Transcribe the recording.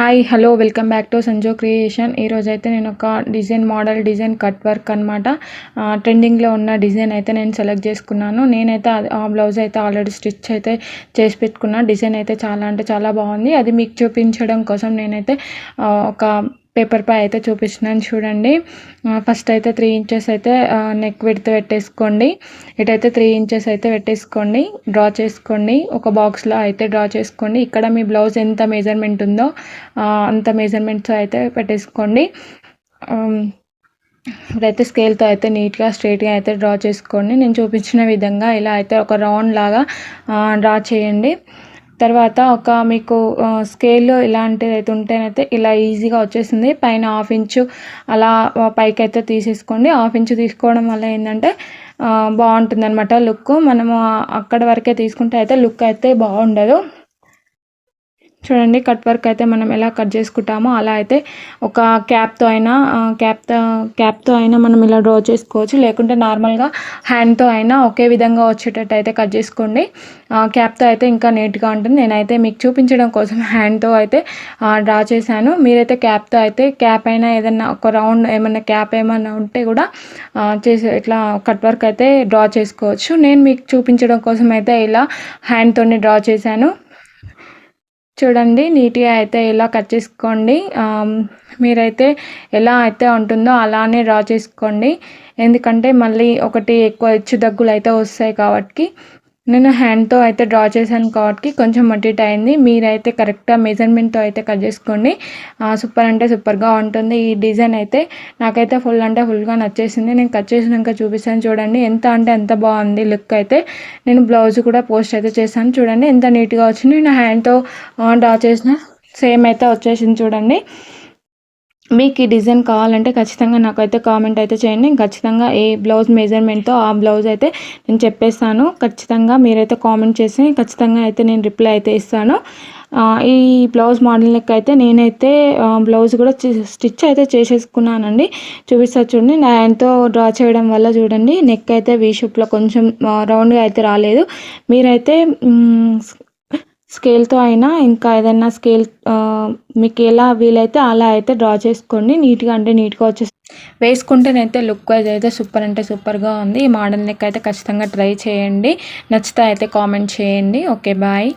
Hi hello welcome back to Sanjo creation. ఈరోజు అయితే నేను ఒక డిజైన్ కట్ వర్క్ అనమాట. ట్రెండింగ్లో ఉన్న డిజైన్ అయితే నేను సెలెక్ట్ చేసుకున్నాను. నేనైతే ఆ బ్లౌజ్ అయితే ఆల్రెడీ స్టిచ్ అయితే చేసి పెట్టుకున్నా. డిజైన్ అయితే చాలా అంటే చాలా బాగుంది. అది మీకు చూపించడం కోసం నేనైతే ఒక పేపర్పై అయితే చూపిస్తున్నాను చూడండి. ఫస్ట్ అయితే 3 ఇంచెస్ అయితే నెక్ విడ్త్ పెట్టేసుకోండి. ఇటైతే 3 ఇంచెస్ అయితే పెట్టేసుకోండి. డ్రా చేసుకోండి. ఒక బాక్స్లో అయితే డ్రా చేసుకోండి. ఇక్కడ మీ బ్లౌజ్ ఎంత మెజర్మెంట్ ఉందో అంత మెజర్మెంట్స్ అయితే పెట్టేసుకోండి. ఇప్పుడైతే స్కేల్తో అయితే నీట్గా స్ట్రైట్గా అయితే డ్రా చేసుకోండి. నేను చూపించిన విధంగా ఇలా అయితే ఒక రౌండ్ లాగా డ్రా చేయండి. తర్వాత ఒక మీకు స్కేల్ ఇలాంటిది అయితే ఉంటేనైతే ఇలా ఈజీగా వచ్చేసింది. పైన 1/2 ఇంచు అలా పైకి అయితే తీసేసుకోండి. 1/2 ఇంచు తీసుకోవడం వల్ల ఏంటంటే బాగుంటుంది అనమాట లుక్. మనము అక్కడ వరకే తీసుకుంటే అయితే లుక్ అయితే బాగుండదు. చూడండి కట్ వర్క్ అయితే మనం ఎలా కట్ చేసుకుంటామో అలా అయితే ఒక క్యాప్తో అయినా మనం ఇలా డ్రా చేసుకోవచ్చు. లేకుంటే నార్మల్గా హ్యాండ్తో అయినా ఒకే విధంగా వచ్చేటట్టు అయితే కట్ చేసుకోండి. క్యాప్తో అయితే ఇంకా నీట్గా ఉంటుంది. నేనైతే మీకు చూపించడం కోసం హ్యాండ్తో అయితే డ్రా చేశాను. మీరైతే క్యాప్తో అయితే క్యాప్ అయినా ఏదన్నా ఒక రౌండ్ ఏమన్నా క్యాప్ ఏమన్నా ఉంటే కూడా ఇట్లా కట్ వర్క్ అయితే డ్రా చేసుకోవచ్చు. నేను మీకు చూపించడం కోసం అయితే ఇలా హ్యాండ్తోనే డ్రా చేశాను. చూడండి నీట్గా అయితే ఇలా కట్ చేసుకోండి. మీరైతే ఎలా అయితే ఉంటుందో అలానే డ్రా చేసుకోండి. ఎందుకంటే మళ్ళీ ఒకటి ఎక్కువ హెచ్చు తగ్గులు అయితే వస్తాయి కాబట్టి నేను హ్యాండ్తో అయితే డ్రా చేశాను కాబట్టి కొంచెం అటు ఇటు అయింది. మీరైతే కరెక్ట్గా మెజర్మెంట్తో అయితే కట్ చేసుకోండి. సూపర్ అంటే సూపర్గా ఉంటుంది. ఈ డిజైన్ అయితే నాకైతే ఫుల్ అంటే ఫుల్గా నచ్చేసింది. నేను కట్ చేసినాక చూపిస్తాను చూడండి. ఎంత అంటే ఎంత బాగుంది లుక్ అయితే. నేను బ్లౌజ్ కూడా పోస్ట్ అయితే చేశాను చూడండి ఎంత నీట్గా వచ్చింది. నేను హ్యాండ్తో డ్రా చేసిన సేమ్ అయితే వచ్చేసింది చూడండి. మీకు ఈ డిజైన్ కావాలంటే ఖచ్చితంగా నాకైతే కామెంట్ అయితే చేయండి. ఖచ్చితంగా ఏ బ్లౌజ్ మెజర్మెంట్తో ఆ బ్లౌజ్ అయితే నేను చెప్పేస్తాను. ఖచ్చితంగా మీరైతే కామెంట్ చేసి ఖచ్చితంగా అయితే నేను రిప్లై అయితే ఇస్తాను. ఈ బ్లౌజ్ మోడల్కి అయితే నేనైతే బ్లౌజ్ కూడా స్టిచ్ అయితే చేసేసుకున్నానండి. చూపిస్తా చూడండి. నా హ్యాండ్తో డ్రా చేయడం వల్ల చూడండి నెక్ అయితే వీ షేప్లో కొంచెం రౌండ్గా అయితే రాలేదు. మీరైతే స్కేల్తో అయినా ఇంకా ఏదైనా స్కేల్ మీకు ఎలా వీలైతే అలా అయితే డ్రా చేసుకోండి. నీట్గా అంటే నీట్గా వచ్చేసి వేసుకుంటేనైతే లుక్ వైజ్ అయితే సూపర్ అంటే సూపర్గా ఉంది. ఈ మోడల్ నెక్ అయితే ఖచ్చితంగా ట్రై చేయండి. నచ్చితే అయితే కామెంట్ చేయండి. Okay bye.